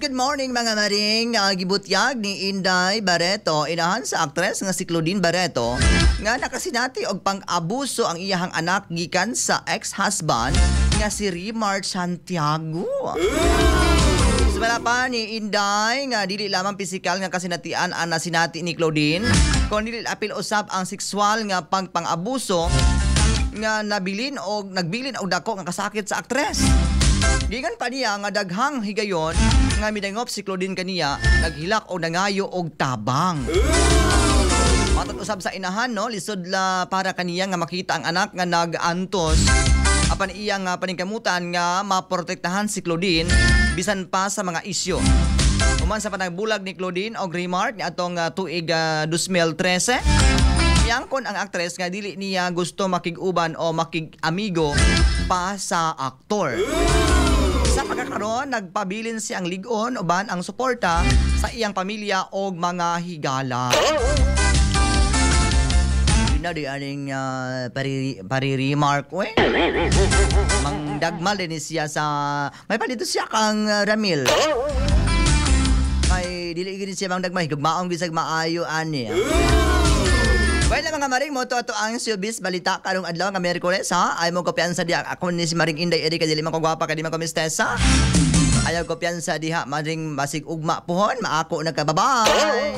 good morning mga maring. Gibutyag ni Inday Barreto, inahan sa aktres nga si Claudine Barreto, nga nakasinati og pang-abuso ang iyahang anak gikan sa ex-husband nga si Rimar Santiago. Sumala pa ni Inday nga dili lamang pisikal nga kasinatian ang nasinati ni Claudine, kundi dili apil usab ang sexual nga pang-abuso nga nagbilin og dako nga kasakit sa aktres. Gikan pa niya nga daghang higayon nga midangop si Claudine kaniya, naghilak o nangayo og tabang. Matod usab sa inahan no, lisod la para kaniya nga makita ang anak nga nag-antos apan iya nga paningkamutan nga maprotektahan si Claudine bisan pa sa mga isyu. Human sa panagbulag ni Claudine og Rimar ni atong tuig 2013, miyangkon ang aktres nga dili niya gusto makig-uban o makig-amigo pa sa aktor. Sa pagkakaroon, nagpabilin siyang ligon uban ang suporta sa iyang pamilya o mga higala. Yun na di aning pari-remark ko eh. Mangdagmal din siya sa... May palito siya kang Ramil. Kay dili gini siya mangdagmal. Higugmaong bisag maayo ani. Well, mga maring mo to ang showbiz balita karong adlaw nga Miyerkules ha. Ay mo kopiyansa diha ako ni si Maring Inday Erika dili man ko gwapa kadi man ko mistesa. Ayaw kopiyansa diha maring basig ugma puhon maako nagkababay.